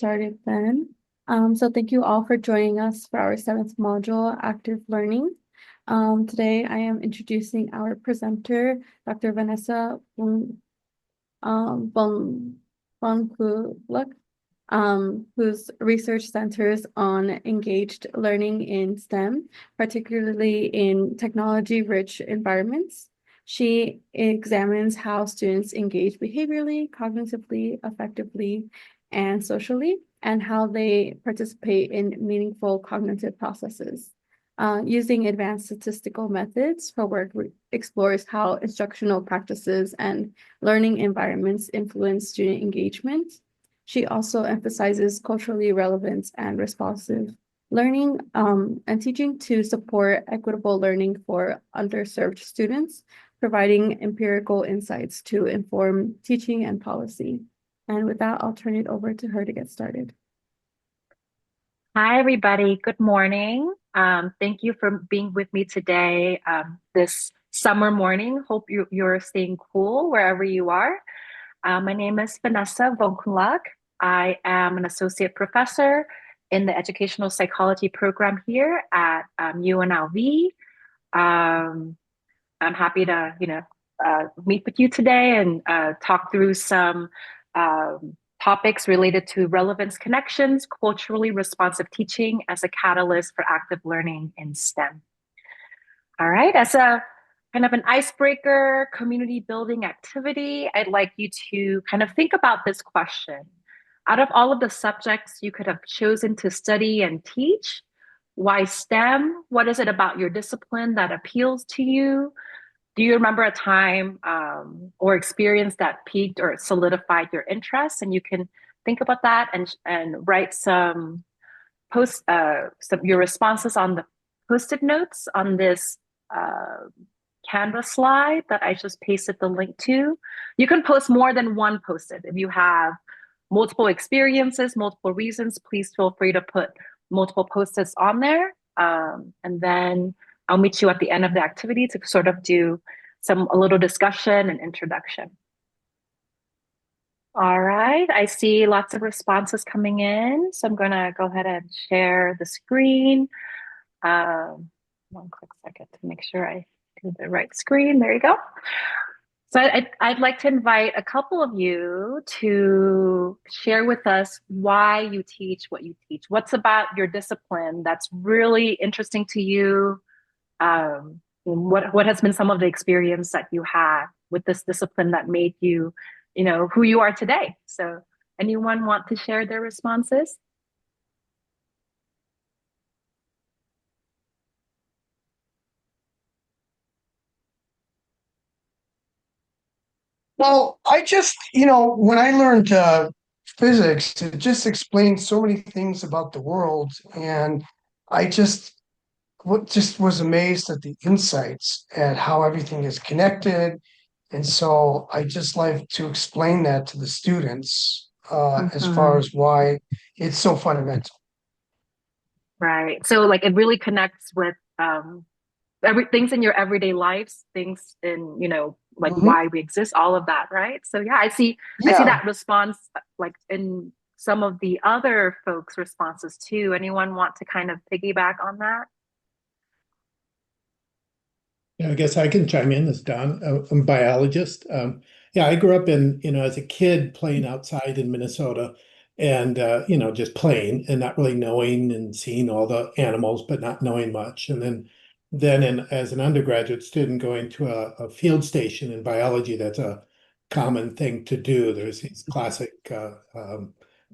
Started then. So thank you all for joining us for our seventh module, Active Learning. Today I am introducing our presenter, Dr. Vanessa von Kuluk, whose research centers on engaged learning in STEM, particularly in technology-rich environments. She examines how students engage behaviorally, cognitively, affectively, and socially, and how they participate in meaningful cognitive processes. Using advanced statistical methods, her work explores how instructional practices and learning environments influence student engagement. She also emphasizes culturally relevant and responsive learning and teaching to support equitable learning for underserved students, providing empirical insights to inform teaching and policy. And with that, I'll turn it over to her to get started. Hi, everybody. Good morning. Thank you for being with me today this summer morning. Hope you're staying cool wherever you are. My name is Vanessa Vonkunlak. I am an associate professor in the educational psychology program here at UNLV. I'm happy to, meet with you today and talk through some topics related to relevance connections, culturally responsive teaching as a catalyst for active learning in STEM. All right, as a kind of an icebreaker community building activity, I'd like you to kind of think about this question. Out of all of the subjects you could have chosen to study and teach, why STEM? What is it about your discipline that appeals to you? Do you remember a time or experience that piqued or solidified your interest? And you can think about that and write some your responses on the post-it notes on this Canvas slide that I just pasted the link to. You can post more than one post-it. If you have multiple experiences, multiple reasons, please feel free to put multiple post-its on there. And then I'll meet you at the end of the activity to sort of do a little discussion and introduction. All right, I see lots of responses coming in. So I'm gonna go ahead and share the screen. One quick second to make sure I do the right screen. There you go. So I'd like to invite a couple of you to share with us why you teach what you teach. What's about your discipline that's really interesting to you? What has been some of the experience that you had with this discipline that made you, who you are today? So anyone want to share their responses? Well, I just, when I learned physics, it just explained so many things about the world. And I just was amazed at the insights at how everything is connected. And so I just like to explain that to the students as far as why it's so fundamental. Right. So like it really connects with things in your everyday lives, things in, like why we exist, all of that, right? So yeah, I see that response like in some of the other folks' responses too. Anyone want to kind of piggyback on that? Yeah, I guess I can chime in as Don. I'm a biologist. Yeah, I grew up as a kid playing outside in Minnesota and, just playing and not really knowing and seeing all the animals, but not knowing much. And then as an undergraduate student going to a field station in biology, that's a common thing to do. There's these classic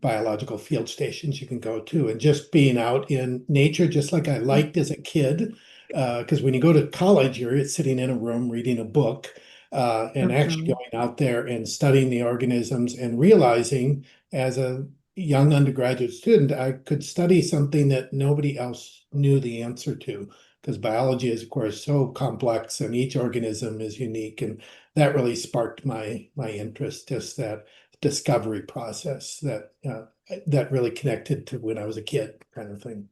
biological field stations you can go to, and just being out in nature, just like I liked as a kid. Because when you go to college, you're sitting in a room reading a book and actually going out there and studying the organisms and realizing as a young undergraduate student, I could study something that nobody else knew the answer to. Because biology is, of course, so complex and each organism is unique. And that really sparked my interest, just that discovery process that really connected to when I was a kid kind of thing.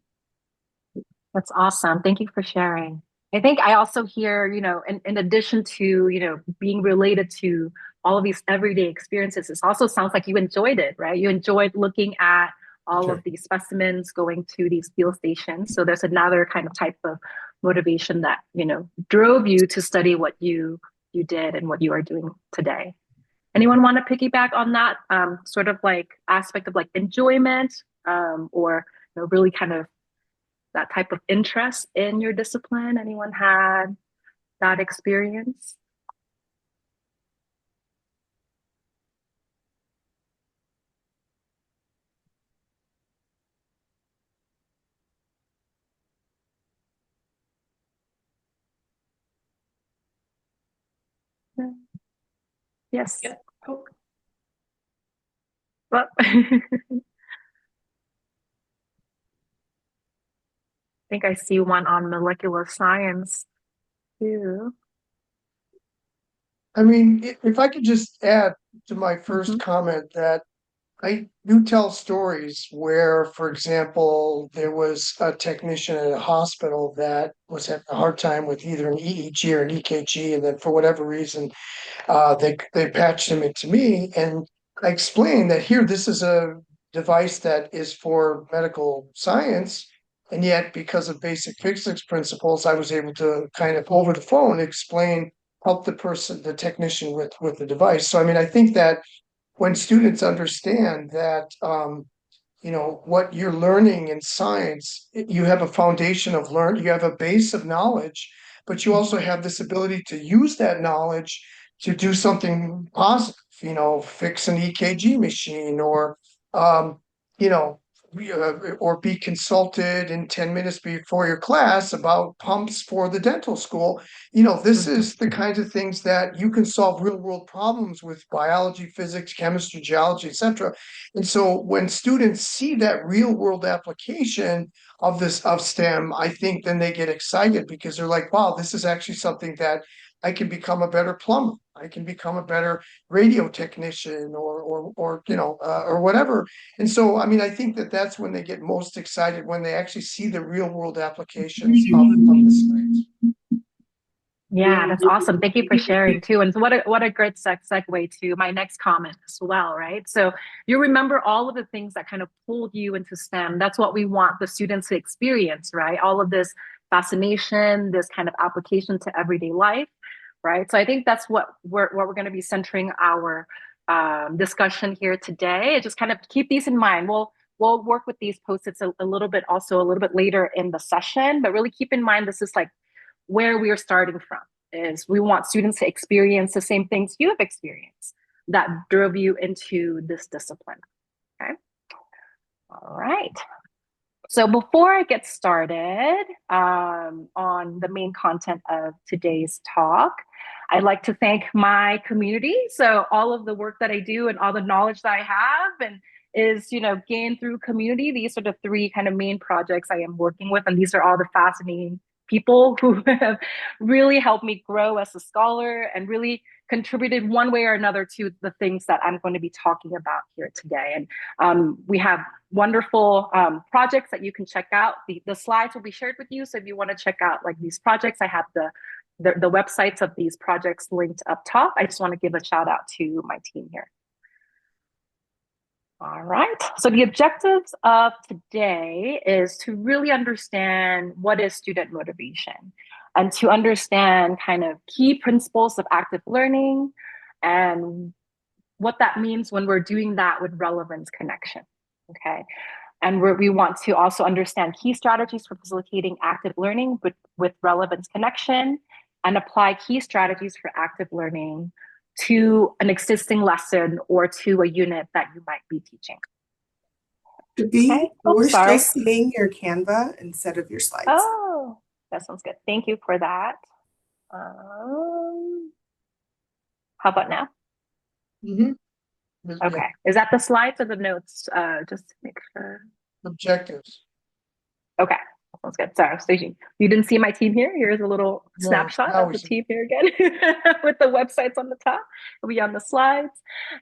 That's awesome. Thank you for sharing. I think I also hear, in addition to, being related to all of these everyday experiences, it also sounds like you enjoyed it, right? You enjoyed looking at all Sure. of these specimens going to these field stations. So there's another kind of type of motivation that, drove you to study what you did and what you are doing today. Anyone want to piggyback on that sort of like aspect of like enjoyment or really kind of that type of interest in your discipline? Anyone had that experience? Yes. Yeah. Oh, Well, I think I see one on molecular science too. I mean, if I could just add to my first Mhm. comment that I do tell stories where, for example, there was a technician at a hospital that was having a hard time with either an EEG or an EKG, and then for whatever reason, they patched him into me, and I explained that here, this is a device that is for medical science, and yet because of basic physics principles, I was able to kind of over the phone explain, help the technician with the device. So I mean, I think that when students understand that what you're learning in science, you have a foundation of you have a base of knowledge, but you also have this ability to use that knowledge to do something positive, fix an EKG machine or, you know, or be consulted in 10 minutes before your class about pumps for the dental school. This Mhm. is the kinds of things that you can solve real world problems with biology, physics, chemistry, geology, etc. And so when students see that real world application of STEM, I think then they get excited because they're like, wow, this is actually something that I can become a better plumber. I can become a better radio technician or whatever. And so, I mean, I think that that's when they get most excited when they actually see the real world applications of the science. Yeah, that's awesome. Thank you for sharing too. And what a great segue to my next comment as well, right? So you remember all of the things that kind of pulled you into STEM. That's what we want the students to experience, right? All of this fascination, this kind of application to everyday life, right? So I think that's what we're going to be centering our discussion here today. Just kind of keep these in mind. We'll work with these post-its a little bit later in the session, but really keep in mind this is like where we are starting from is we want students to experience the same things you have experienced that drove you into this discipline. Okay. All right. So before I get started on the main content of today's talk, I'd like to thank my community. So all of the work that I do and all the knowledge that I have and is, gained through community. These are the three kind of main projects I am working with. And these are all the fascinating people who have really helped me grow as a scholar and really contributed one way or another to the things that I'm going to be talking about here today. And we have wonderful projects that you can check out. The slides will be shared with you. So if you want to check out like these projects, I have the websites of these projects linked up top. I just want to give a shout out to my team here. All right. So the objectives of today is to really understand what is student motivation and to understand kind of key principles of active learning and what that means when we're doing that with relevance connection. Okay. And we want to also understand key strategies for facilitating active learning with relevance connection and apply key strategies for active learning to an existing lesson or to a unit that you might be teaching. Okay. Oh, we're sorry. still seeing your Canva instead of your slides. Oh, that sounds good. Thank you for that. How about now? Mm-hmm. Okay. Is that the slides or the notes? Just to make sure. Objectives. Okay. Sounds good. Sorry. So you didn't see my team here. Here's a little No, snapshot now of we the see. team here again with the websites on the top. It'll be on the slides.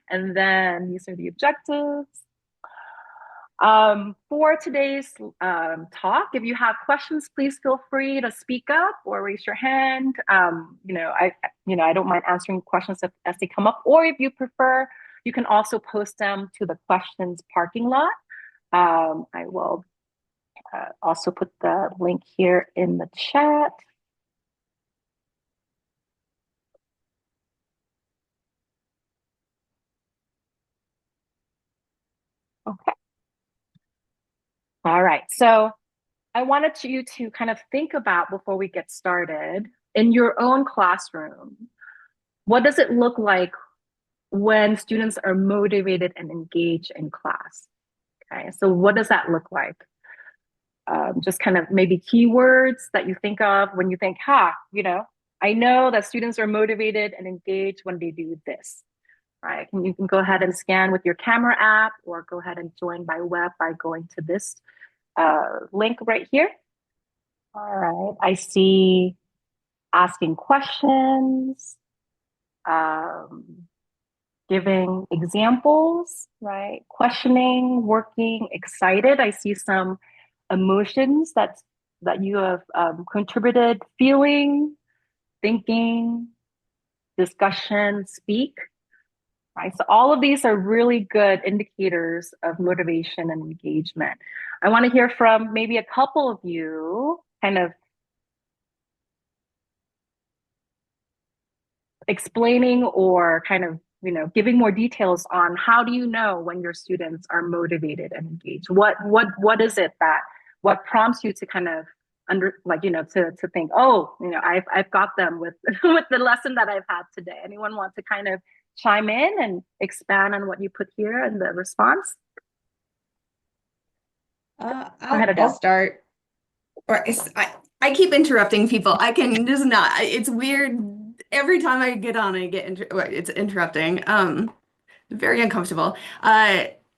And then these are the objectives. For today's talk, if you have questions, please feel free to speak up or raise your hand. I don't mind answering questions as they come up, or if you prefer, you can also post them to the questions parking lot I will also put the link here in the chat. Okay. All right. So I wanted you to kind of think about before we get started in your own classroom, what does it look like when students are motivated and engaged in class? Okay. So what does that look like? Just kind of maybe keywords that you think of when you think, I know that students are motivated and engaged when they do this, right? And you can go ahead and scan with your camera app or go ahead and join by web by going to this link right here. All right, I see asking questions, um, giving examples, right? Questioning, working, excited. I see some emotions that you have contributed, feeling, thinking, discussion, speak, right? So all of these are really good indicators of motivation and engagement. I want to hear from maybe a couple of you kind of explaining or kind of giving more details on how do you know when your students are motivated and engaged. What is it that what prompts you to kind of to think, oh, I've got them with with the lesson that I've had today. Anyone want to kind of chime in and expand on what you put here in the response? Go ahead, I'll Adele. start. Or I keep interrupting people. I can just not. It's weird. Every time I get on, it's interrupting. Very uncomfortable.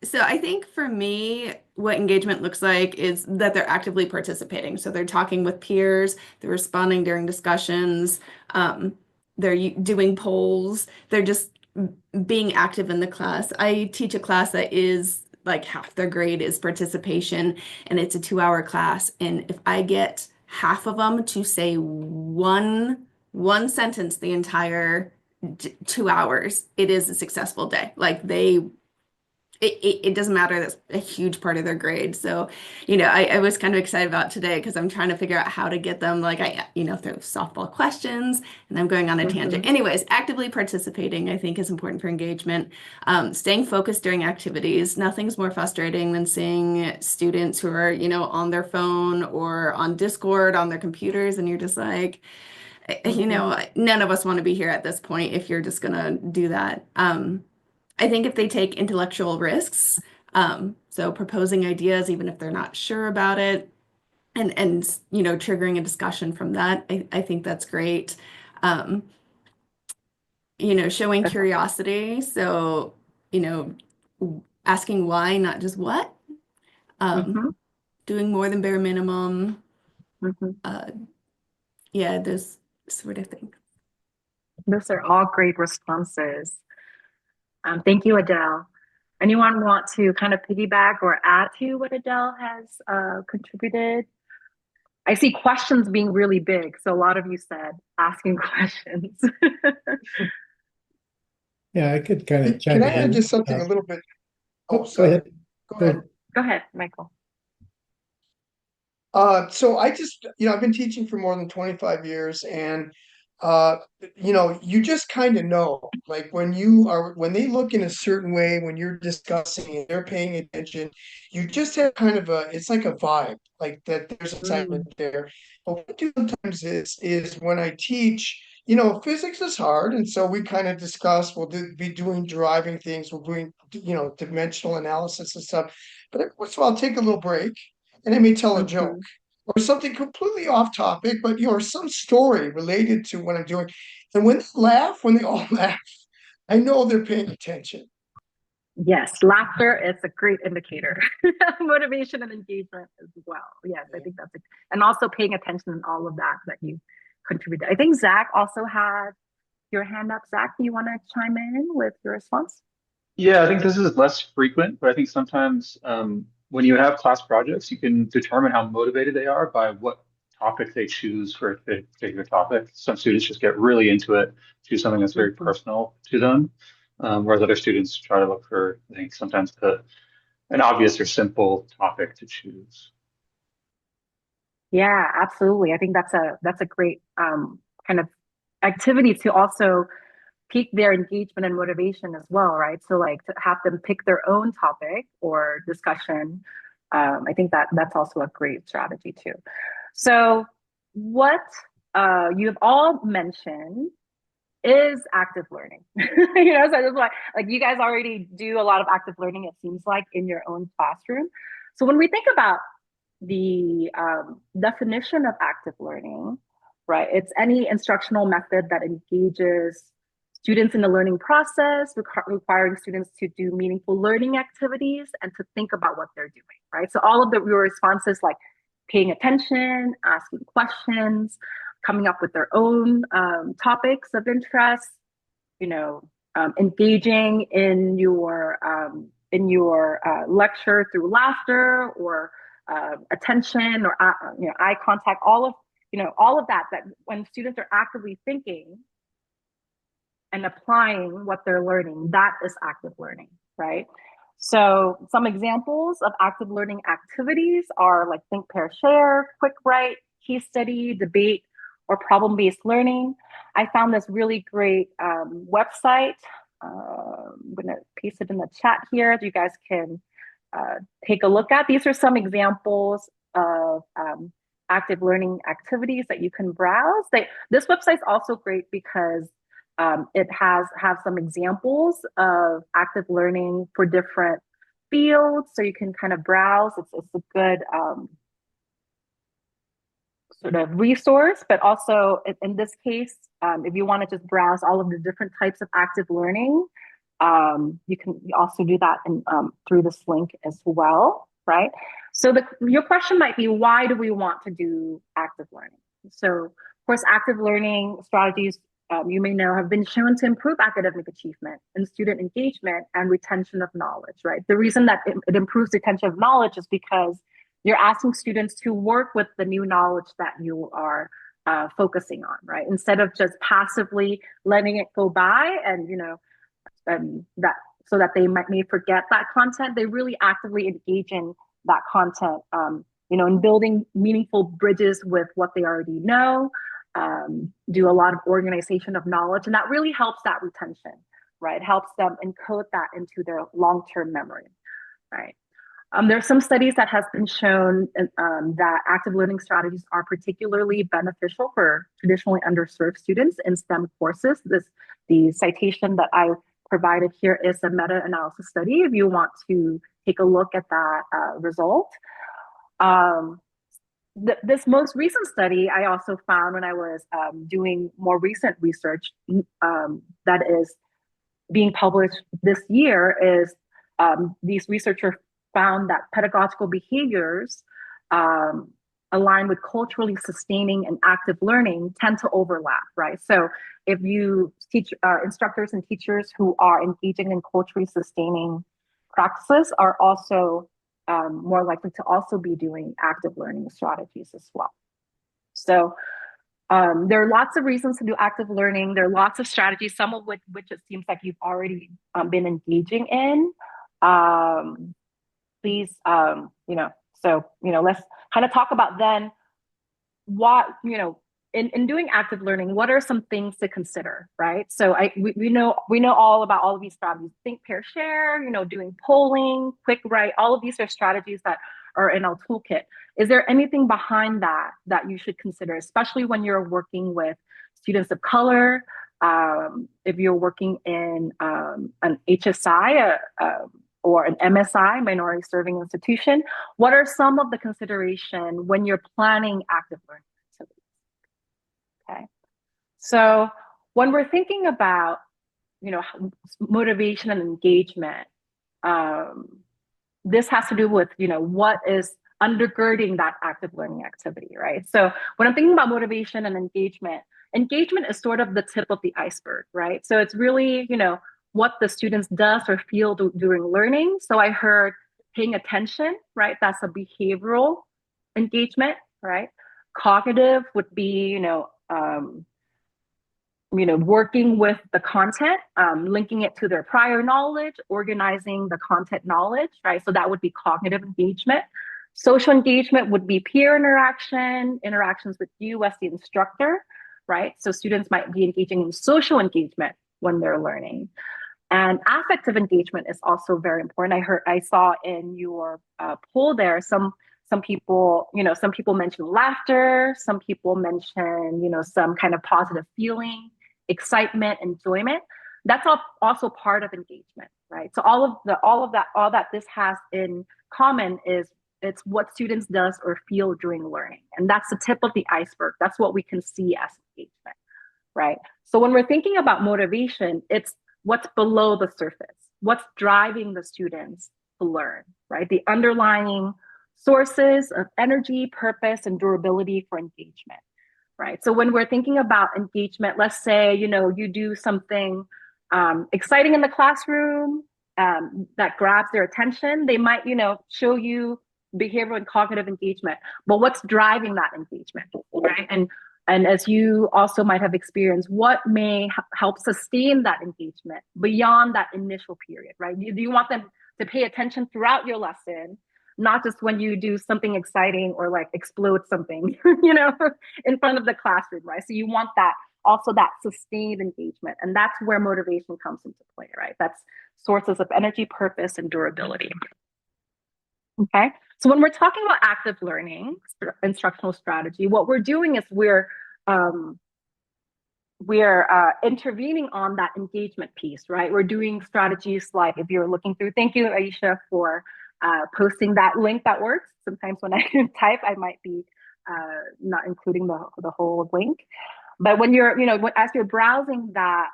So I think for me, what engagement looks like is that they're actively participating. So they're talking with peers, they're responding during discussions, they're doing polls, they're just being active in the class. I teach a class that is like half their grade is participation, and it's a 2-hour class. And if I get half of them to say one sentence the entire 2 hours, it is a successful day. Like it doesn't matter. That's a huge part of their grade. So, I was kind of excited about today because I'm trying to figure out how to get them, like throw softball questions and I'm going on a tangent. Anyways, actively participating, I think, is important for engagement. Staying focused during activities. Nothing's more frustrating than seeing students who are, on their phone or on Discord on their computers, and you're just like, none of us want to be here at this point if you're just gonna do that. I think if they take intellectual risks, so proposing ideas even if they're not sure about it, and triggering a discussion from that, I think that's great. Showing curiosity, so asking why, not just what. Doing more than bare minimum. Yeah, those sort of things. Those are all great responses. Thank you, Adele. Anyone want to kind of piggyback or add to what Adele has contributed? I see questions being really big. So a lot of you said asking questions. Yeah, I could kind of Can chime I add in. just something a little bit? Oh, Go sorry. ahead. Go ahead. Go ahead, Michael. So I've been teaching for more than 25 years, and you just kind of know, like when they look in a certain way, when you're discussing and they're paying attention, you just have kind of it's like a vibe, like that there's excitement there. But what I do sometimes is when I teach, physics is hard, and so we kind of discuss, be doing driving things, we're doing, dimensional analysis and stuff. But every once in a while, I'll take a little break and I may tell a joke or something completely off topic, but or some story related to what I'm doing. And when they all laugh, I know they're paying attention. Yes, laughter is a great indicator of motivation and engagement as well. Yes, I think and also paying attention and all of that you contributed. I think Zach also had your hand up. Zach, do you want to chime in with your response? Yeah, I think this is less frequent, but I think sometimes when you have class projects, you can determine how motivated they are by what topic they choose for a particular topic. Some students just get really into it, choose something that's very personal to them, whereas other students try to look for, I think, sometimes an obvious or simple topic to choose. Yeah, absolutely. I think that's a great kind of activity to also pique their engagement and motivation as well, right? So like to have them pick their own topic or discussion, I think that that's also a great strategy too. So what you've all mentioned is active learning. So it's like you guys already do a lot of active learning, it seems like, in your own classroom. So when we think about the definition of active learning, right? It's any instructional method that engages students in the learning process, requiring students to do meaningful learning activities and to think about what they're doing, right? So all of your responses like paying attention, asking questions, coming up with their own topics of interest, engaging in your lecture through laughter or attention or eye contact, all of that when students are actively thinking and applying what they're learning, that is active learning, right? So some examples of active learning activities are like think, pair, share, quick write, case study, debate, or problem-based learning. I found this really great website. I'm gonna paste it in the chat here. You guys can take a look at. These are some examples of active learning activities that you can browse. This website's also great because it has some examples of active learning for different fields, so you can kind of browse. It's a good sort of resource, but also in this case, if you want to just browse all of the different types of active learning, you can also do that through this link as well, right? So your question might be, why do we want to do active learning? So of course, active learning strategies, you may know, have been shown to improve academic achievement and student engagement and retention of knowledge, right? The reason that it improves retention of knowledge is because you're asking students to work with the new knowledge that you are focusing on, right? Instead of just passively letting it go by and, that so that they may forget that content, they really actively engage in that content, and building meaningful bridges with what they already know, do a lot of organization of knowledge, and that really helps that retention, right? Helps them encode that into their long-term memory, right? There are some studies that has been shown that active learning strategies are particularly beneficial for traditionally underserved students in STEM courses. The citation that I provided here is a meta-analysis study if you want to take a look at that result. This most recent study I also found when I was doing more recent research that is being published this year is these researchers found that pedagogical behaviors aligned with culturally sustaining and active learning tend to overlap, right? So if you teach instructors and teachers who are engaging in culturally sustaining practices are also more likely to also be doing active learning strategies as well. So there are lots of reasons to do active learning. There are lots of strategies, some of which it seems like you've already been engaging in. Please, let's kind of talk about then what, in doing active learning, what are some things to consider, right? So we know all about all of these strategies, think, pair, share, doing polling, quick write, all of these are strategies that are in our toolkit. Is there anything behind that you should consider, especially when you're working with students of color, if you're working in an HSI, or an MSI, minority serving institution? What are some of the consideration when you're planning active learning activities? Okay, so when we're thinking about, motivation and engagement, this has to do with, what is undergirding that active learning activity, right? So when I'm thinking about motivation and engagement is sort of the tip of the iceberg, right? So it's really, what the students does or feel during learning. So I heard paying attention, right? That's a behavioral engagement, right? Cognitive would be, working with the content, linking it to their prior knowledge, organizing the content knowledge, right? So that would be cognitive engagement. Social engagement would be peer interactions with you as the instructor, right? So students might be engaging in social engagement when they're learning. And affective engagement is also very important. I saw in your poll there, some people, some people mention laughter, some people mention, some kind of positive feeling, excitement, enjoyment. That's also part of engagement, right? So all that this has in common is it's what students does or feel during learning. And that's the tip of the iceberg. That's what we can see as engagement, right? So when we're thinking about motivation, it's what's below the surface, what's driving the students to learn, right? The underlying sources of energy, purpose, and durability for engagement, right? So when we're thinking about engagement, let's say, you do something exciting in the classroom that grabs their attention, they might, show you behavioral and cognitive engagement, but what's driving that engagement, right? And as you also might have experienced, what may help sustain that engagement beyond that initial period, right? Do you want them to pay attention throughout your lesson, not just when you do something exciting or like explode something, in front of the classroom, right? So you want that sustained engagement. And that's where motivation comes into play, right? That's sources of energy, purpose, and durability. Okay. So when we're talking about active learning, instructional strategy, what we're doing is we're intervening on that engagement piece, right? We're doing strategies like if you're looking through, thank you, Aisha, for posting that link that works. Sometimes when I type, I might be not including the whole link. But when you're, as you're browsing that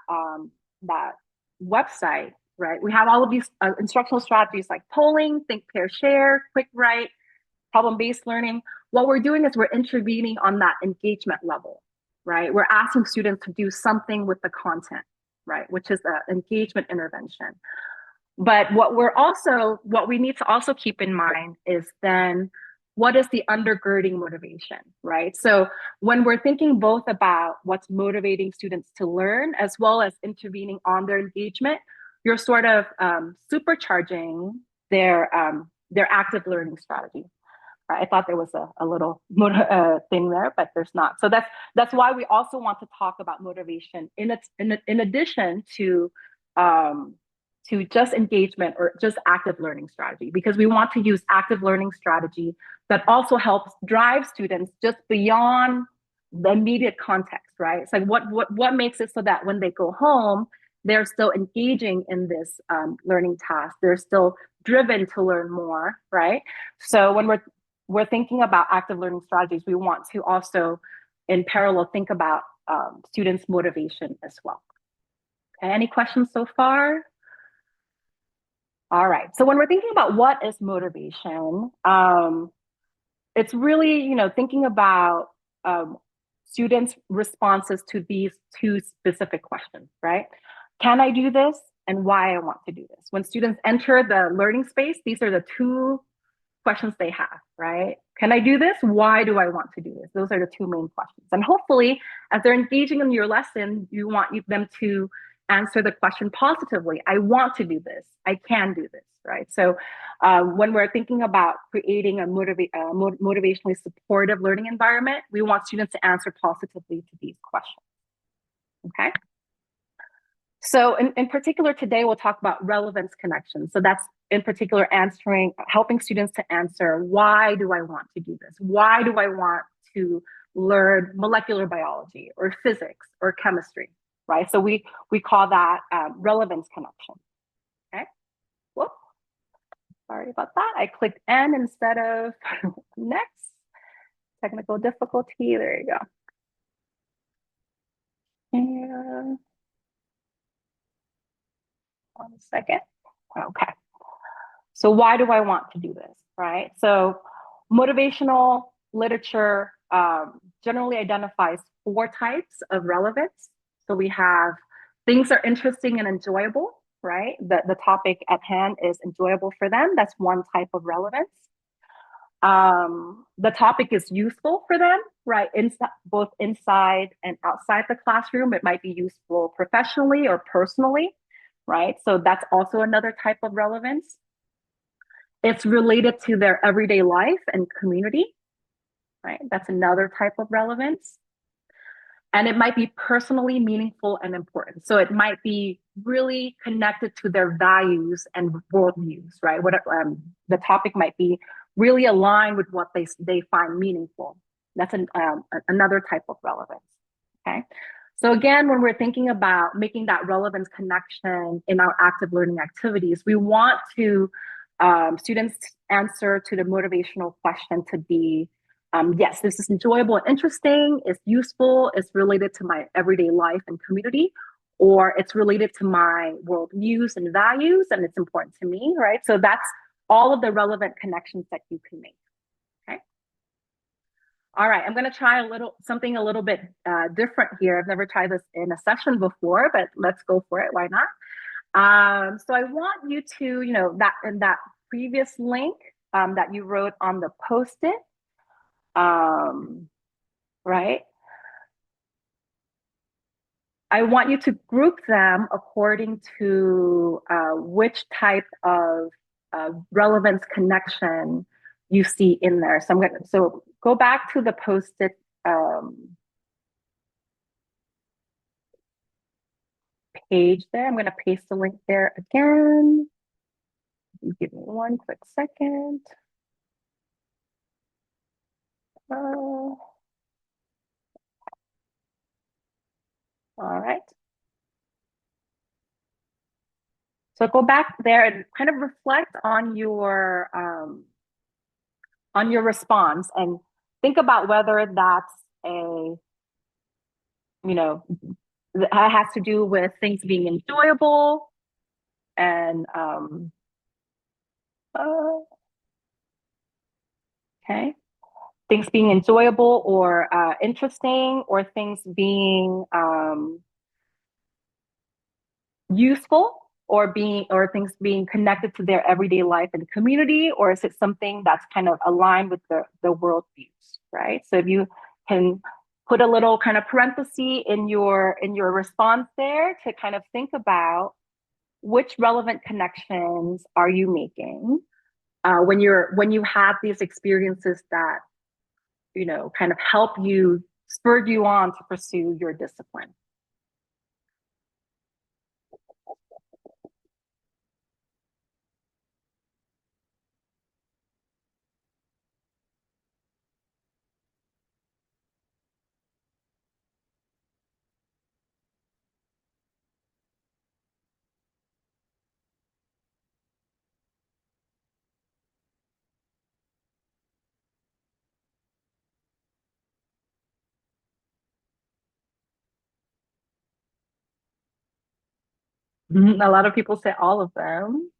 website, right, we have all of these instructional strategies like polling, think, pair, share, quick write, problem-based learning. What we're doing is we're intervening on that engagement level, right? We're asking students to do something with the content, right? Which is an engagement intervention. But what we need to also keep in mind is then what is the undergirding motivation, right? So when we're thinking both about what's motivating students to learn as well as intervening on their engagement, you're sort of supercharging their active learning strategy. I thought there was a little thing there, but there's not. So that's why we also want to talk about motivation in addition to just engagement or just active learning strategy, because we want to use active learning strategy that also helps drive students just beyond the immediate context, right? It's like what makes it so that when they go home, they're still engaging in this learning task. They're still driven to learn more, right? So when we're thinking about active learning strategies, we want to also, in parallel, think about students' motivation as well. Okay, any questions so far? All right, so when we're thinking about what is motivation, it's really, thinking about students' responses to these two specific questions, right? Can I do this? And why I want to do this. When students enter the learning space, these are the two questions they have, right? Can I do this? Why do I want to do this? Those are the two main questions. And hopefully, as they're engaging in your lesson, you want them to answer the question positively. I want to do this. I can do this, right? So when we're thinking about creating a motivationally supportive learning environment, we want students to answer positively to these questions, okay? So in particular, today we'll talk about relevance connections. So that's in particular helping students to answer, why do I want to do this? Why do I want to learn molecular biology or physics or chemistry, right? So we call that relevance connection, okay? Whoop, sorry about that. I clicked N instead of next. Technical difficulty, there you go. And 1 second. Okay. So why do I want to do this, right? So motivational literature generally identifies 4 types of relevance. So we have things are interesting and enjoyable, right? The topic at hand is enjoyable for them. That's one type of relevance. The topic is useful for them. right? Both inside and outside the classroom. It might be useful professionally or personally, right? So that's also another type of relevance. It's related to their everyday life and community, right? That's another type of relevance. And it might be personally meaningful and important. So it might be really connected to their values and worldviews, right? The topic might be really aligned with what they find meaningful. That's another type of relevance. Okay. So again, when we're thinking about making that relevance connection in our active learning activities, we want to students answer to the motivational question to be, yes, this is enjoyable and interesting, it's useful, it's related to my everyday life and community, or it's related to my worldviews and values, and it's important to me, right? So that's all of the relevant connections that you can make, okay? All right, I'm gonna try something a little bit different here. I've never tried this in a session before, but let's go for it, why not? So I want you to, that in that previous link that you wrote on the post-it, right? I want you to group them according to which type of relevance connection you see in there. So go back to the post-it page there. I'm gonna paste the link there again. Give me one quick second. All right. So go back there and kind of reflect on your response and think about whether that's that has to do with things being enjoyable and okay, things being enjoyable or interesting, or things being useful, or things being connected to their everyday life and community, or is it something that's kind of aligned with the world views, right? So if you can put a little kind of parenthesis in your response there to kind of think about which relevant connections are you making when you have these experiences that kind of spurred you on to pursue your discipline. A lot of people say all of them.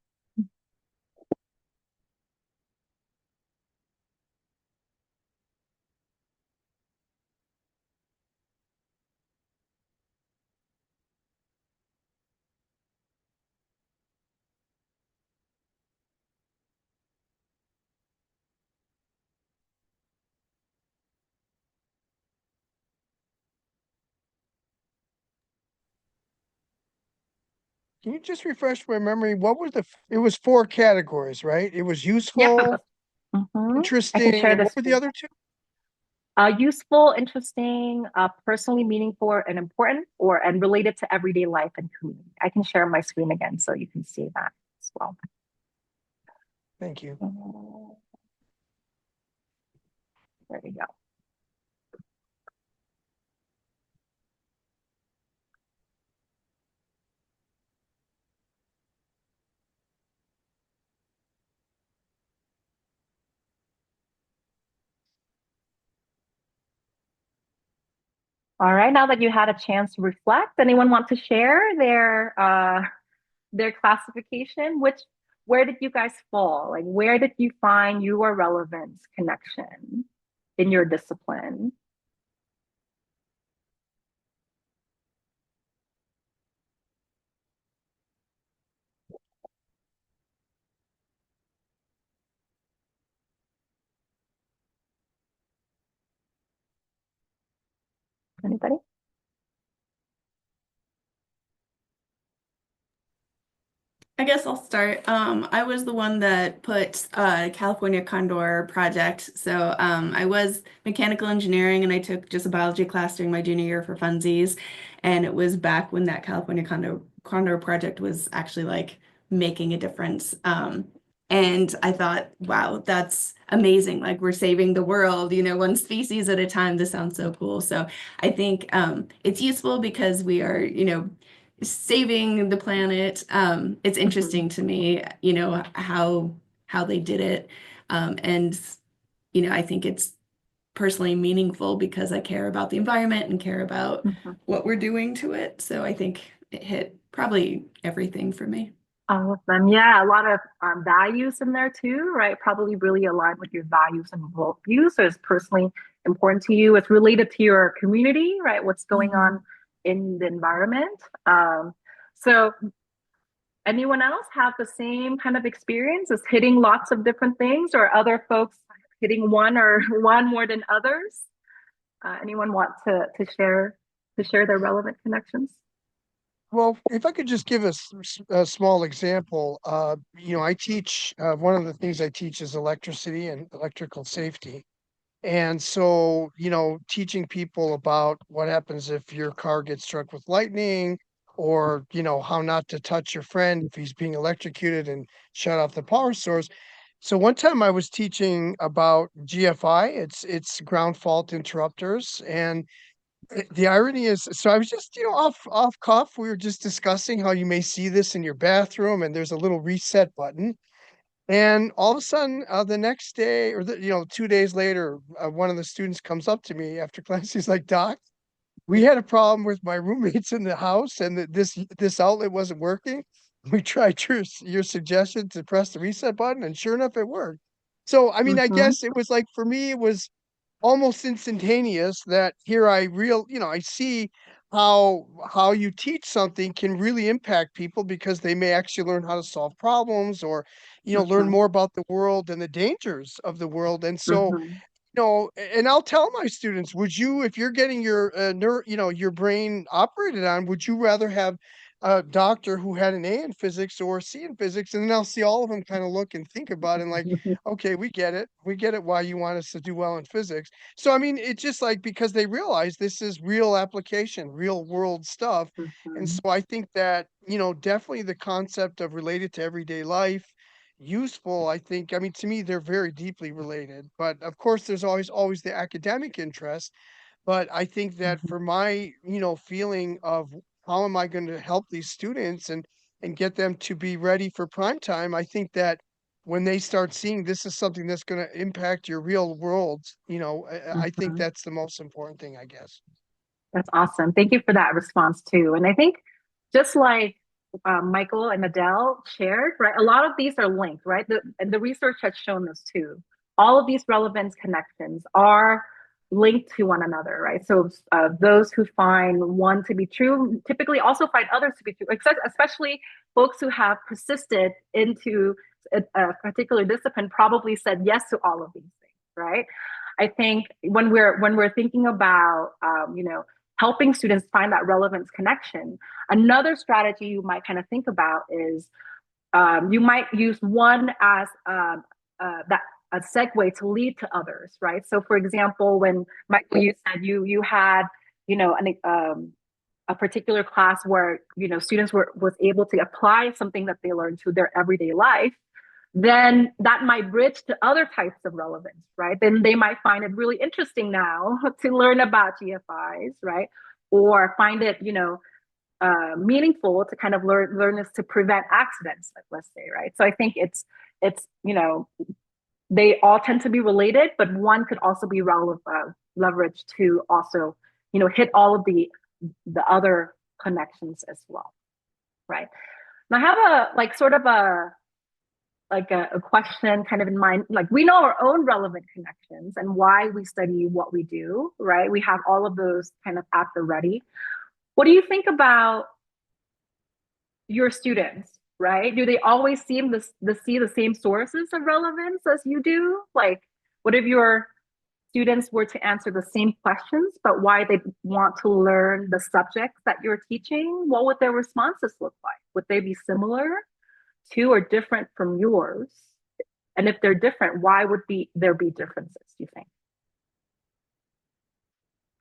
Can you just refresh my memory? What was it was 4 categories, right? It was Yep. useful, I can interesting, share and this. what were the other two? Useful, interesting, personally meaningful and important, and related to everyday life and community. I can share my screen again so you can see that as well. Thank you. There we go. All right, now that you had a chance to reflect, anyone want to share their classification? Where did you guys fall? Like, where did you find your relevance connection in your discipline? Anybody? I guess I'll start. I was the one that put California Condor project. So I was mechanical engineering and I took just a biology class during my junior year for funsies. And it was back when that California Condor project was actually like making a difference. And I thought, wow, that's amazing. Like we're saving the world, one species at a time. This sounds so cool. So I think it's useful because we are, saving the planet. It's interesting to me, how they did it. And I think it's personally meaningful because I care about the environment and care about Mhm. what we're doing to it. So I think it hit probably everything for me. All of them. Yeah, a lot of values in there too, right? Probably really aligned with your values and worldview. So it's personally important to you. It's related to your community, right? What's going on in the environment. So anyone else have the same kind of experience as hitting lots of different things, or other folks hitting one or one more than others? Anyone want to share their relevant connections? Well, if I could just give a small example, I teach, one of the things I teach is electricity and electrical safety. And so, teaching people about what happens if your car gets struck with lightning, or, how not to touch your friend if he's being electrocuted and shut off the power source. So one time I was teaching about GFI, it's ground fault interrupters, and the irony is, so I was just, off cuff, we were just discussing how you may see this in your bathroom and there's a little reset button. And all of a sudden, the next day, or 2 days later, one of the students comes up to me after class. He's like, "Doc, we had a problem with my roommates in the house, and this outlet wasn't working. We tried your suggestion to press the reset button, and sure enough, it worked." So, I mean, I Mm-hmm. guess it was like, for me, it was almost instantaneous that here I see how you teach something can really impact people, because they may actually learn how to solve problems, or learn Mm-hmm. more about the world and the dangers of the world. And so, Mm-hmm. and I'll tell my students, would you, if you're getting your your brain operated on, would you rather have a doctor who had an A in physics or a C in physics? And then I'll see all of them kind of look and think about it, and like, okay, we get it. We get it why you want us to do well in physics. So I mean, it's just like, because they realize this is real application, real world stuff. And Mm-hmm. so I think that, definitely the concept of related to everyday life, useful, I think, I mean, to me, they're very deeply related. But of course, there's always the academic interest. But I think that for my, feeling of how am I going to help these students and get them to be ready for prime time, I think that when they start seeing this is something that's going to impact your real world, I think Mm-hmm. that's the most important thing, I guess. That's awesome. Thank you for that response too. And I think just like Michael and Adele shared, right? A lot of these are linked, right? And the research has shown this too. All of these relevance connections are linked to one another, right? So those who find one to be true typically also find others to be true, especially folks who have persisted into a particular discipline probably said yes to all of these things, right? I think when we're thinking about helping students find that relevance connection, another strategy you might kind of think about is you might use one as that a segue to lead to others, right? So, for example, when Michael, you said you had a particular class where students was able to apply something that they learned to their everyday life, then that might bridge to other types of relevance, right? Then they might find it really interesting now to learn about GFIs, right? Or find it, meaningful to kind of learn this to prevent accidents, like, let's say, right? So I think it's they all tend to be related, but one could also be leveraged to also hit all of the other connections as well, right? Now I have a like sort of a question kind of in mind. Like, we know our own relevant connections and why we study what we do, right? We have all of those kind of at the ready. What do you think about your students, right? Do they always see the same sources of relevance as you do? Like, what if your students were to answer the same questions, but why they want to learn the subjects that you're teaching, what would their responses look like? Would they be similar to or different from yours? And if they're different, why would there be differences, do you think?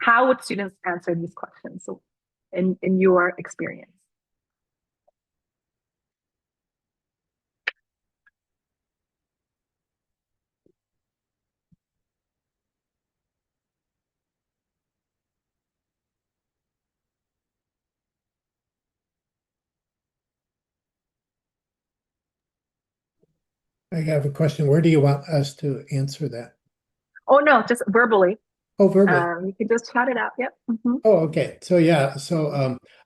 How would students answer these questions in your experience? I have a question. Where do you want us to answer that? Oh, no, just verbally. Oh, verbally. You can just shout it out. Yep. Oh, okay. So yeah,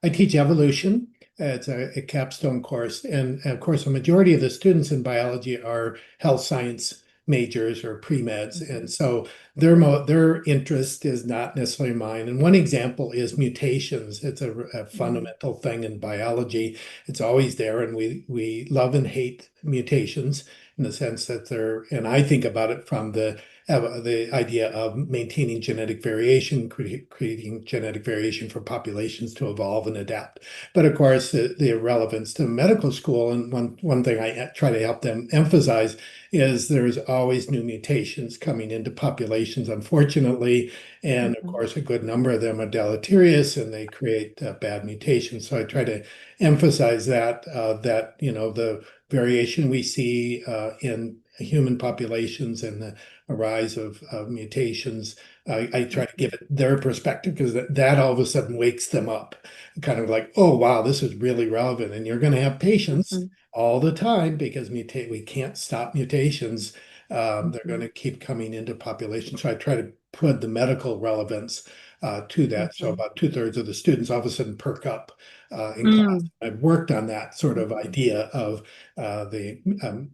I teach evolution. It's a capstone course, and of course, a majority of the students in biology are health science majors or pre-meds, and so their interest is not necessarily mine. And one example is mutations. It's a fundamental thing in biology. It's always there, and we love and hate mutations in the sense that they're. And I think about it from the idea of maintaining genetic variation, creating genetic variation for populations to evolve and adapt. But of course, the relevance to medical school, and one thing I try to help them emphasize is there's always new mutations coming into populations, unfortunately. And of course, a good number of them are deleterious and they create bad mutations. So I try to emphasize that the variation we see in human populations and the rise of mutations. I try to give it their perspective because that all of a sudden wakes them up, kind of like, oh wow, this is really relevant, and you're going to have patients all the time because we can't stop mutations. They're going to keep coming into population. So I try to put the medical relevance to that. So about 2/3 of the students all of a sudden perk up in class. I've worked on that sort of idea of the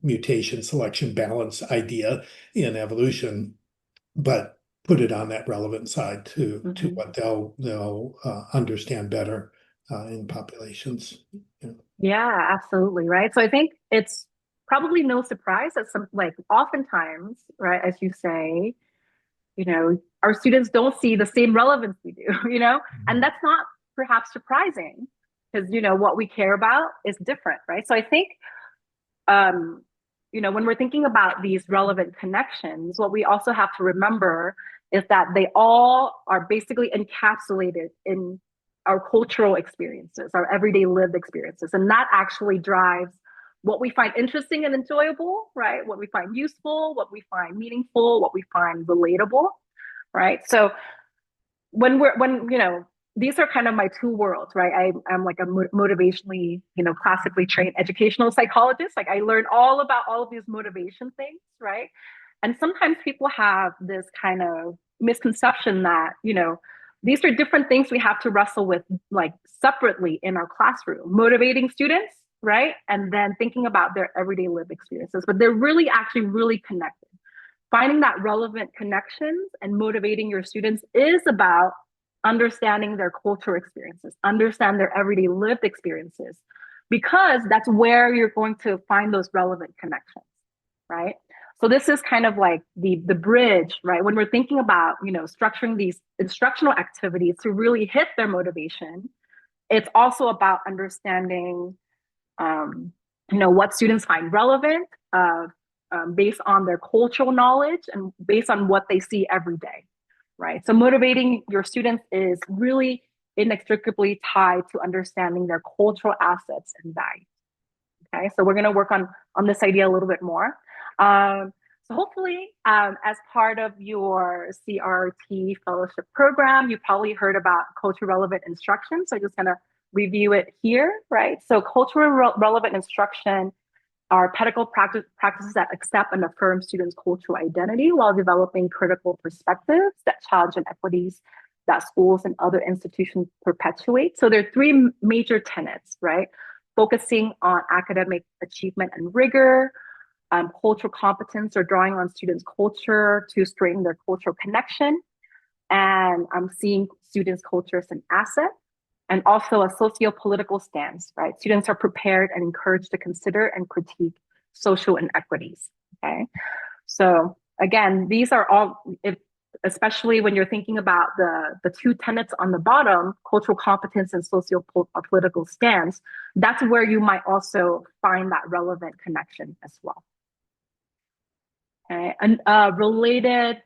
mutation selection balance idea in evolution, but put it on that relevant side to what they'll understand better in populations. Yeah, absolutely. Right. So I think it's probably no surprise that oftentimes, right, as you say, our students don't see the same relevance we do, and that's not perhaps surprising because, what we care about is different, right? So I think, when we're thinking about these relevant connections, what we also have to remember is that they all are basically encapsulated in our cultural experiences, our everyday lived experiences. And that actually drives what we find interesting and enjoyable, right? What we find useful, what we find meaningful, what we find relatable, right? So these are kind of my two worlds, right? I'm like a motivationally, classically trained educational psychologist. Like I learned all about all of these motivation things, right? And sometimes people have this kind of misconception that, these are different things we have to wrestle with like separately in our classroom, motivating students, right? And then thinking about their everyday lived experiences, but they're really actually really connected. Finding that relevant connections and motivating your students is about understanding their cultural experiences, understand their everyday lived experiences, because that's where you're going to find those relevant connections, right? So this is kind of like the bridge, right? When we're thinking about, structuring these instructional activities to really hit their motivation, it's also about understanding, what students find relevant based on their cultural knowledge and based on what they see every day, right? So motivating your students is really inextricably tied to understanding their cultural assets and values. Okay, so we're going to work on this idea a little bit more. So hopefully, as part of your CRRT fellowship program, you probably heard about culture relevant instruction. So I'm just going to review it here, right? So cultural relevant instruction are pedagogical practices that accept and affirm students' cultural identity while developing critical perspectives that challenge inequities that schools and other institutions perpetuate. So there are three major tenets, right? Focusing on academic achievement and rigor, cultural competence or drawing on students' culture to strengthen their cultural connection, and seeing students' culture as an asset, and also a socio-political stance, right? Students are prepared and encouraged to consider and critique social inequities, okay? So again, these are all, especially when you're thinking about the two tenets on the bottom, cultural competence and socio-political stance, that's where you might also find that relevant connection as well. Okay, and related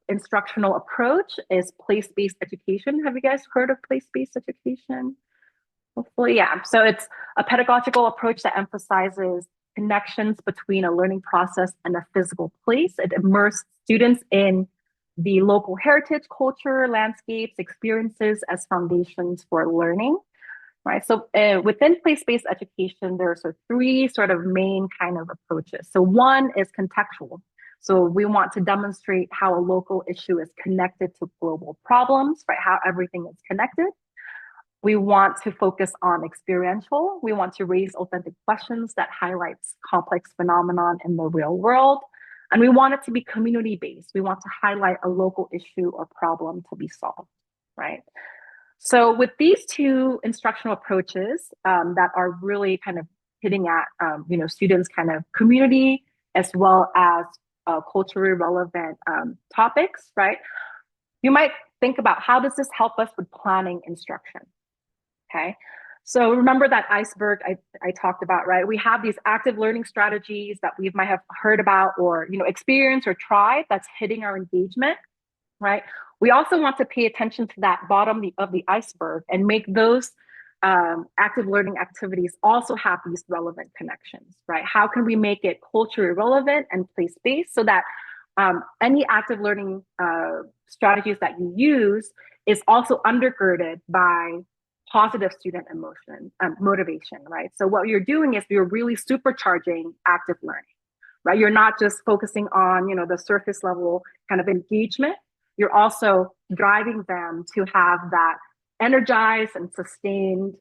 instructional approach is place-based education. Have you guys heard of place-based education? Hopefully, yeah. So it's a pedagogical approach that emphasizes connections between a learning process and a physical place. It immerses students in the local heritage, culture, landscapes, experiences as foundations for learning. Right. So within place-based education, there are sort of three sort of main kind of approaches. So one is contextual. So we want to demonstrate how a local issue is connected to global problems, right? How everything is connected. We want to focus on experiential. We want to raise authentic questions that highlights complex phenomenon in the real world. And we want it to be community-based. We want to highlight a local issue or problem to be solved, right? So with these two instructional approaches that are really kind of hitting at students' kind of community as well as culturally relevant topics, right? You might think about how does this help us with planning instruction, okay? So remember that iceberg I talked about, right? We have these active learning strategies that we might have heard about or experienced or tried that's hitting our engagement, right? We also want to pay attention to that bottom of the iceberg and make those active learning activities also have these relevant connections, right? How can we make it culturally relevant and place-based so that any active learning strategies that you use is also undergirded by positive student motivation, right? So what you're doing is you're really supercharging active learning, right? You're not just focusing on, the surface level kind of engagement. You're also driving them to have that energized and sustained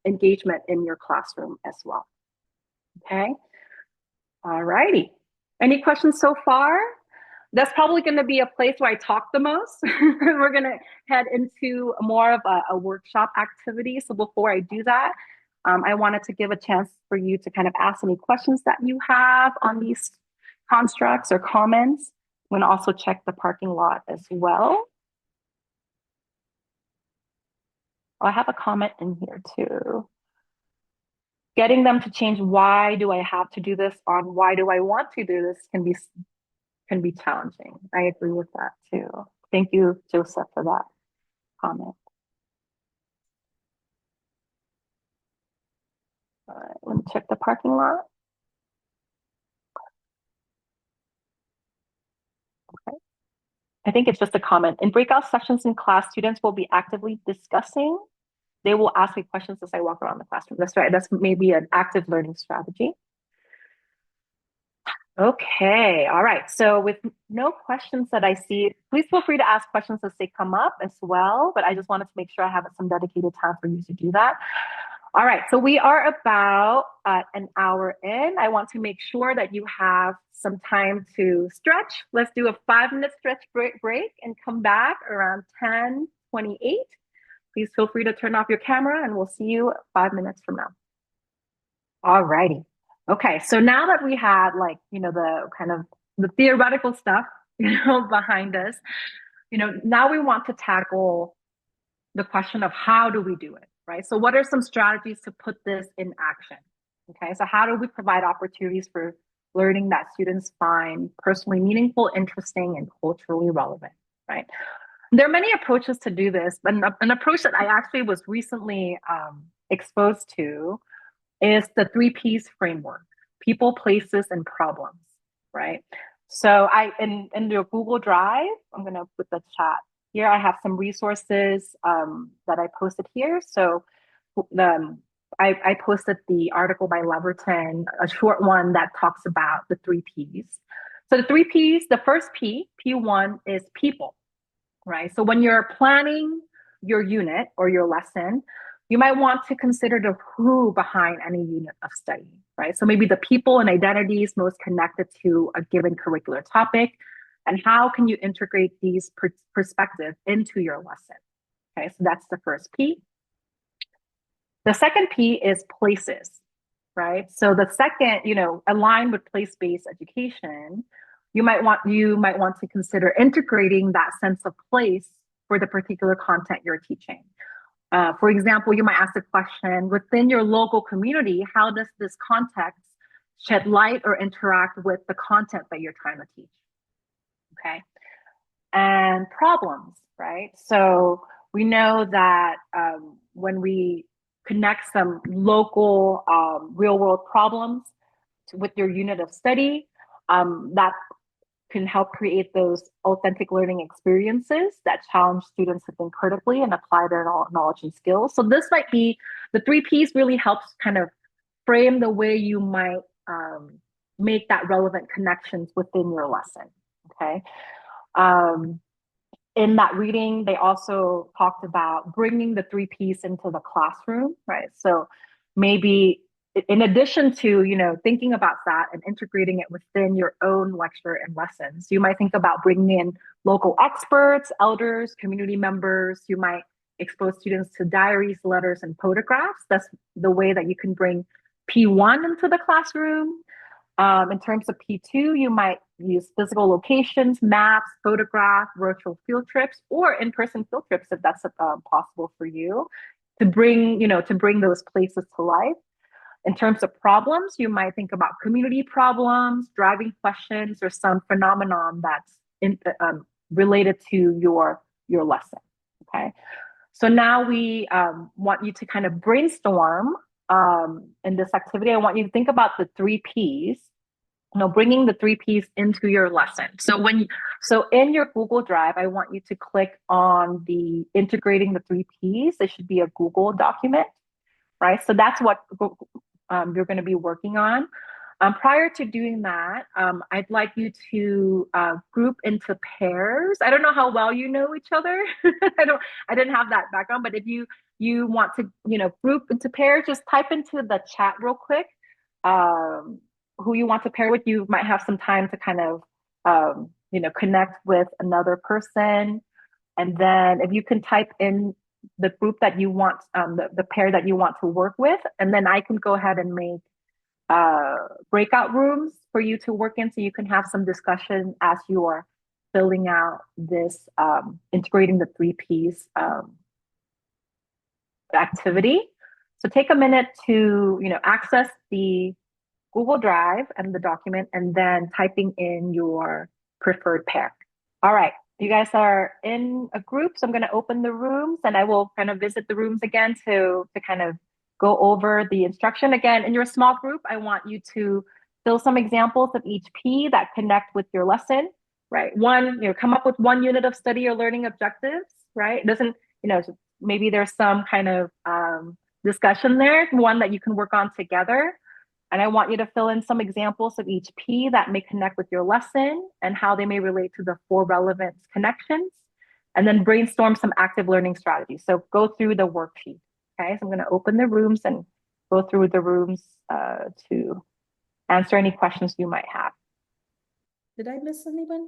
engagement in your classroom as well. Okay. All righty. Any questions so far? That's probably going to be a place where I talk the most. We're going to head into more of a workshop activity. So before I do that, I wanted to give a chance for you to kind of ask any questions that you have on these constructs or comments. I'm going to also check the parking lot as well. Oh, I have a comment in here too. Getting them to change why do I have to do this on why do I want to do this can be challenging. I agree with that too. Thank you, Joseph, for that comment. All right, let me check the parking lot. Okay. I think it's just a comment. In breakout sessions in class, students will be actively discussing. They will ask me questions as I walk around the classroom. That's right. That's maybe an active learning strategy. Okay. All right. So with no questions that I see, please feel free to ask questions as they come up as well. But I just wanted to make sure I have some dedicated time for you to do that. All right. So we are about an hour in. I want to make sure that you have some time to stretch. Let's do a 5-minute stretch break and come back around 10:28. Please feel free to turn off your camera and we'll see you 5 minutes from now. All righty. Okay, so now that we had the kind of the theoretical stuff, behind us, now we want to tackle the question of how do we do it, right? So what are some strategies to put this in action? Okay, so how do we provide opportunities for learning that students find personally meaningful, interesting, and culturally relevant, right? There are many approaches to do this, but an approach that I actually was recently exposed to is the 3 Ps framework: people, places, and problems, right? So in your Google Drive, I'm gonna put the chat here. I have some resources that I posted here. So I posted the article by Leverton, a short one that talks about the 3 Ps. So the 3 Ps, the first P, P1 is people, right? So when you're planning your unit or your lesson, you might want to consider the who behind any unit of study, right? So maybe the people and identities most connected to a given curricular topic, and how can you integrate these perspectives into your lesson? Okay, so that's the first P. The second P is places, right? So the second, aligned with place-based education, you might want to consider integrating that sense of place for the particular content you're teaching. For example, you might ask the question, within your local community, how does this context shed light or interact with the content that you're trying to teach? Okay. And problems, right? So we know that when we connect some local real world problems with your unit of study, that can help create those authentic learning experiences that challenge students to think critically and apply their knowledge and skills. So this might be, the 3Ps really helps kind of frame the way you might make that relevant connections within your lesson, okay? In that reading, they also talked about bringing the 3Ps into the classroom, right? So maybe in addition to, you know, thinking about that and integrating it within your own lecture and lessons, you might think about bringing in local experts, elders, community members. You might expose students to diaries, letters, and photographs. That's the way that you can bring P1 into the classroom. In terms of P2, you might use physical locations, maps, photograph, virtual field trips, or in-person field trips if that's possible for you, to bring, you know, to bring those places to life. In terms of problems, you might think about community problems, driving questions, or some phenomenon that's related to your lesson, okay? So now we want you to kind of brainstorm in this activity. I want you to think about the 3Ps, you know, bringing the 3Ps into your lesson. So so in your Google Drive, I want you to click on the integrating the 3Ps. It should be a Google document, right? So that's what you're going to be working on. Prior to doing that, I'd like you to group into pairs. I don't know how well you know each other. I didn't have that background, but if you want to, you know, group into pairs, just type into the chat real quick who you want to pair with. You might have some time to kind of, you know, connect with another person. And then if you can type in the group that you want, the pair that you want to work with, and then I can go ahead and make breakout rooms for you to work in so you can have some discussion as you are filling out this integrating the 3Ps activity. So take a minute to, you know, access the Google Drive and the document, and then typing in your preferred pair. All right, you guys are in a group, so I'm going to open the rooms, and I will kind of visit the rooms again to kind of go over the instruction. Again, in your small group, I want you to fill some examples of each P that connect with your lesson, right? One, you know, come up with one unit of study or learning objectives, right? It doesn't, you know, maybe there's some kind of discussion there, one that you can work on together. And I want you to fill in some examples of each P that may connect with your lesson and how they may relate to the 4 relevance connections, and then brainstorm some active learning strategies. So go through the worksheet, okay? So I'm gonna open the rooms and go through the rooms to answer any questions you might have. Did I miss anyone?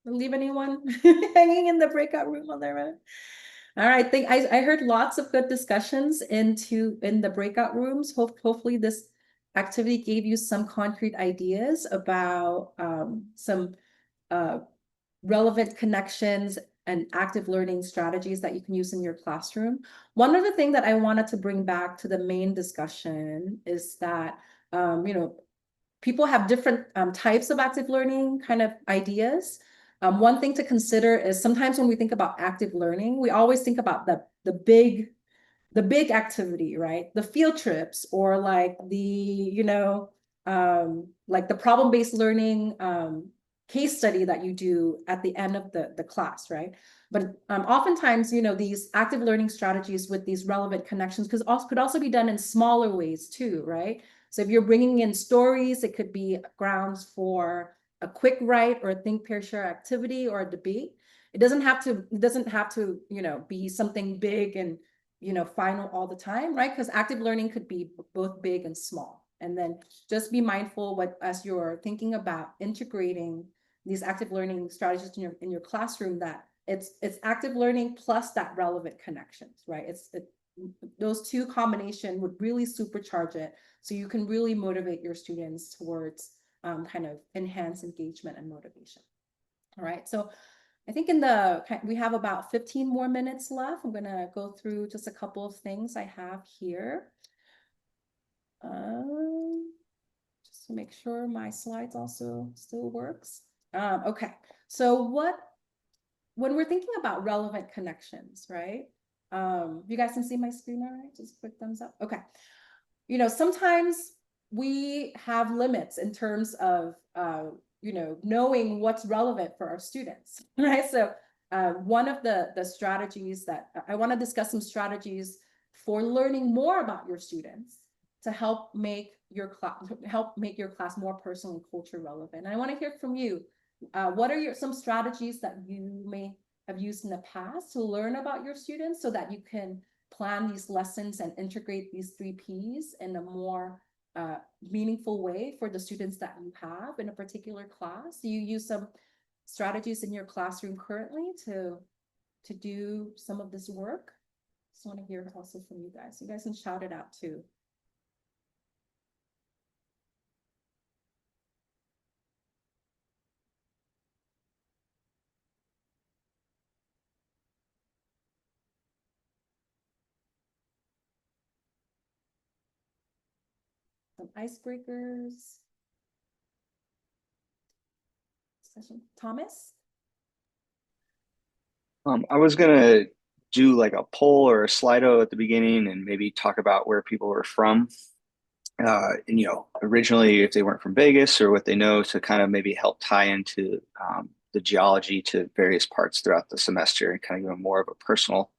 Leave anyone hanging in the breakout room on their own? All right, I heard lots of good discussions in the breakout rooms. Hopefully this activity gave you some concrete ideas about some relevant connections and active learning strategies that you can use in your classroom. One other thing that I wanted to bring back to the main discussion is that, you know, people have different types of active learning kind of ideas. One thing to consider is sometimes when we think about active learning, we always think about the big activity, right? The field trips, or like the, you know, like the problem-based learning case study that you do at the end of the class, right? But oftentimes, you know, these active learning strategies with these relevant connections could also be done in smaller ways too, right? So if you're bringing in stories, it could be grounds for a quick write or a think, pair, share activity or a debate. It doesn't have to, you know, be something big and, you know, final all the time, right? Because active learning could be both big and small. And then just be mindful as you're thinking about integrating these active learning strategies in your classroom, that it's active learning plus that relevant connections, right? Those two combination would really supercharge it, so you can really motivate your students towards kind of enhance engagement and motivation. All right, so I think we have about 15 more minutes left. I'm gonna go through just a couple of things I have here. Just to make sure my slides also still works. Okay, so when we're thinking about relevant connections, right? You guys can see my screen all right? Just quick thumbs up. Okay. Sometimes we have limits in terms of, knowing what's relevant for our students, right? So one of the strategies that I want to discuss, some strategies for learning more about your students to help make your class more personal and culture relevant. And I want to hear from you. What are some strategies that you may have used in the past to learn about your students so that you can plan these lessons and integrate these 3 Ps in a more meaningful way for the students that you have in a particular class? Do you use some strategies in your classroom currently to do some of this work? Just want to hear also from you guys. You guys can shout it out too. Some icebreakers. Thomas? I was gonna do like a poll or a Slido at the beginning and maybe talk about where people are from. And originally if they weren't from Vegas or what they know to kind of maybe help tie into the geology to various parts throughout the semester and kind of give them more of a personal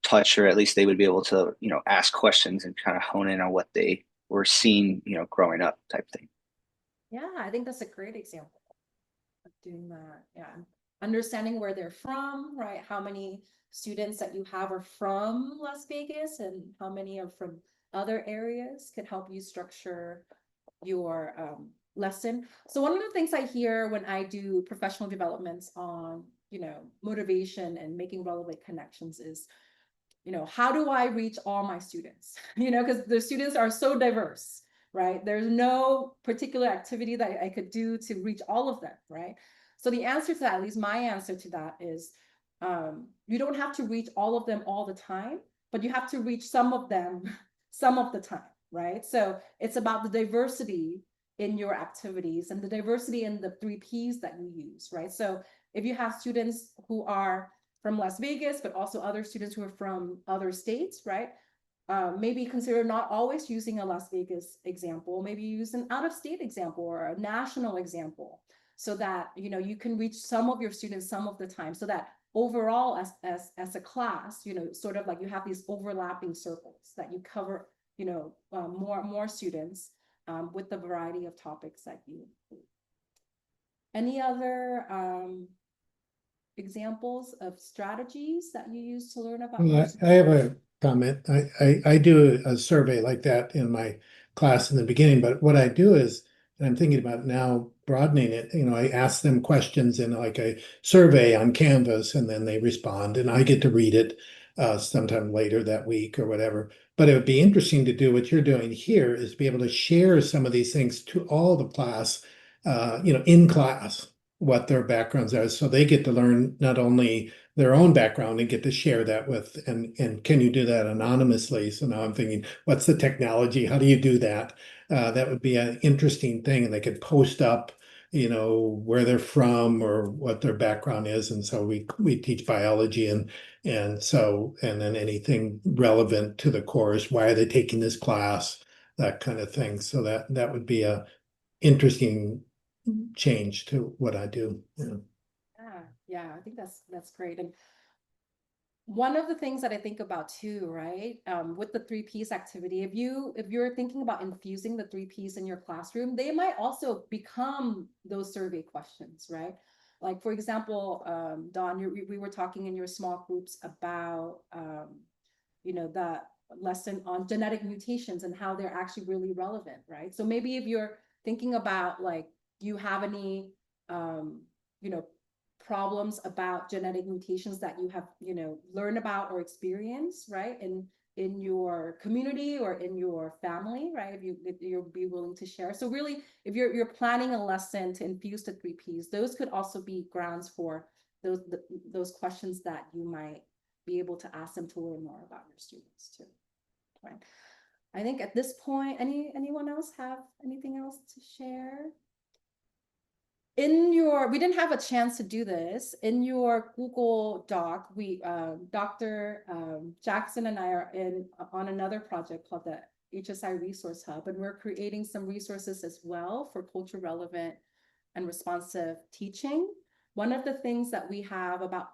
touch, or at least they would be able to, ask questions and kind of hone in on what they were seeing, growing up type thing. Yeah, I think that's a great example of doing that. Yeah. Understanding where they're from, right? How many students that you have are from Las Vegas and how many are from other areas could help you structure your lesson. So one of the things I hear when I do professional developments on, motivation and making relevant connections is, how do I reach all my students? Because the students are so diverse, right? There's no particular activity that I could do to reach all of them, right? So the answer to that, at least my answer to that is, you don't have to reach all of them all the time, but you have to reach some of them some of the time, right? So it's about the diversity in your activities and the diversity in the 3 Ps that you use, right? So if you have students who are from Las Vegas, but also other students who are from other states, right? Maybe consider not always using a Las Vegas example, maybe use an out-of-state example or a national example so that, you can reach some of your students some of the time so that overall as a class, sort of like you have these overlapping circles that you cover, more students with the variety of topics that you. Any other examples of strategies that you use to learn about? Well, I have a comment. I do a survey like that in my class in the beginning, but what I do is, and I'm thinking about now broadening it, I ask them questions in like a survey on Canvas and then they respond and I get to read it sometime later that week or whatever. But it would be interesting to do what you're doing here is be able to share some of these things to all the class, in class, what their backgrounds are. So they get to learn not only their own background and get to share that with, and can you do that anonymously? So now I'm thinking, what's the technology? How do you do that? That would be an interesting thing. And they could post up, where they're from or what their background is. And so we teach biology and then anything relevant to the course, why are they taking this class, that kind of thing. So that would be a interesting change to what I do. Yeah, I think that's great. And one of the things that I think about too, right, with the 3 Ps activity, if you're thinking about infusing the 3 Ps in your classroom, they might also become those survey questions, right? Like for example, Dawn, we were talking in your small groups about, that lesson on genetic mutations and how they're actually really relevant, right? So maybe if you're thinking about like, do you have any, problems about genetic mutations that you have, learned about or experienced, right? And in your community or in your family, right? If you'll be willing to share. So really, if you're planning a lesson to infuse the 3Ps, those could also be grounds for those questions that you might be able to ask them to learn more about your students too. Right. I think at this point, anyone else have anything else to share? We didn't have a chance to do this in your Google Doc. Dr. Jackson and I are on another project called the HSI Resource Hub, and we're creating some resources as well for culture relevant and responsive teaching. One of the things that we have about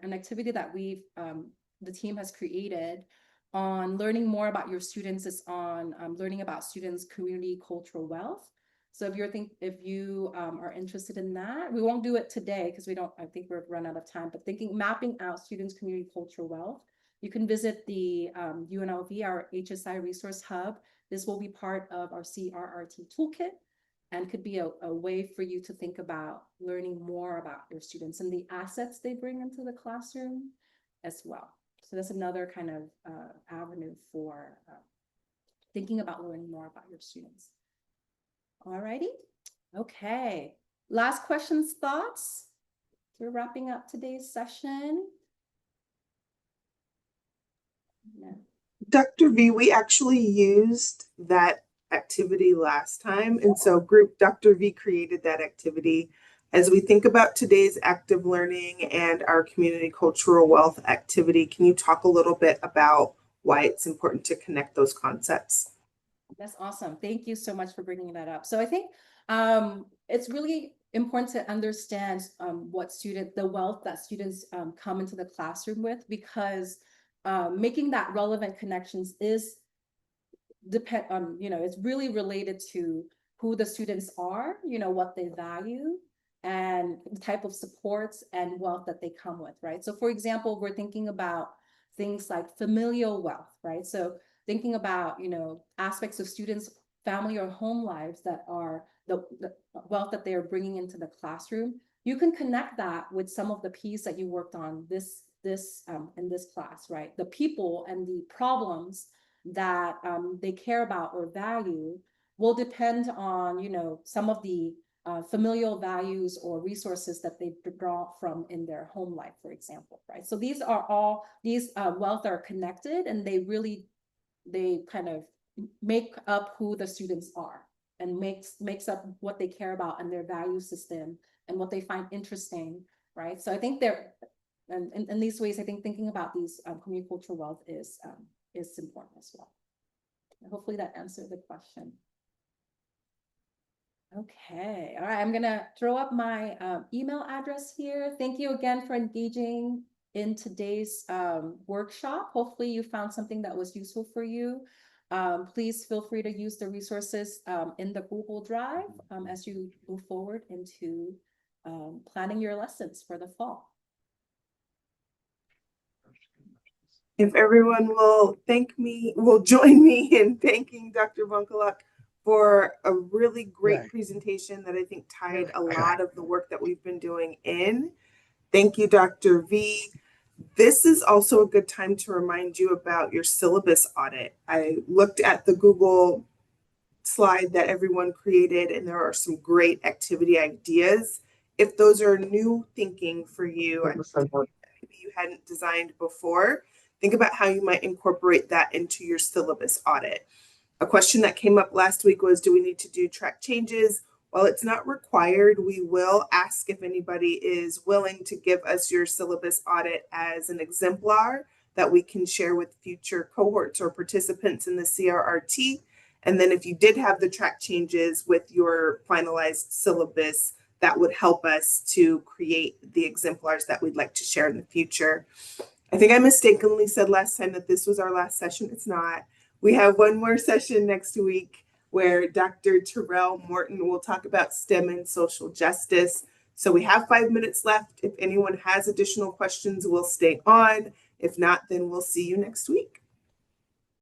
an activity that the team has created on learning more about your students is on learning about students' community cultural wealth. So if you are interested in that, we won't do it today because I think we've run out of time, but mapping out students' community cultural wealth, you can visit the UNLV, our HSI Resource Hub. This will be part of our CRRT toolkit and could be a way for you to think about learning more about your students and the assets they bring into the classroom as well. So that's another kind of avenue for thinking about learning more about your students. All righty. Okay. Last questions, thoughts? We're wrapping up today's session. Yeah. Dr. V, we actually used that activity last time. And so group Dr. V created that activity. As we think about today's active learning and our community cultural wealth activity, can you talk a little bit about why it's important to connect those concepts? That's awesome. Thank you so much for bringing that up. So I think it's really important to understand the wealth that students come into the classroom with, because making that relevant connections is it's really related to who the students are, what they value, and the type of supports and wealth that they come with, right? So for example, we're thinking about things like familial wealth, right? So thinking about, aspects of students' family or home lives that are the wealth that they're bringing into the classroom. You can connect that with some of the P's that you worked on in this class, right? The people and the problems that they care about or value will depend on, some of the familial values or resources that they draw from in their home life, for example, right? So these wealth are connected, and they kind of make up who the students are, and makes up what they care about and their value system and what they find interesting, right? So I think in these ways, I think thinking about these community cultural wealth is important as well. Hopefully that answered the question. Okay, all right, I'm gonna throw up my email address here. Thank you again for engaging in today's workshop. Hopefully you found something that was useful for you. Please feel free to use the resources in the Google Drive as you move forward into planning your lessons for the fall. If everyone will join me in thanking Dr. Bunkeluk for a really great presentation that I think tied a lot of the work that we've been doing in. Thank you, Dr. V. This is also a good time to remind you about your syllabus audit. I looked at the Google slide that everyone created, and there are some great activity ideas. If those are new thinking for you, maybe you hadn't designed before, think about how you might incorporate that into your syllabus audit. A question that came up last week was, do we need to do track changes? While it's not required, we will ask if anybody is willing to give us your syllabus audit as an exemplar that we can share with future cohorts or participants in the CRRT. And then if you did have the track changes with your finalized syllabus, that would help us to create the exemplars that we'd like to share in the future. I think I mistakenly said last time that this was our last session. It's not. We have one more session next week where Dr. Terrell Morton will talk about STEM and social justice. So we have 5 minutes left. If anyone has additional questions, we'll stay on. If not, then we'll see you next week.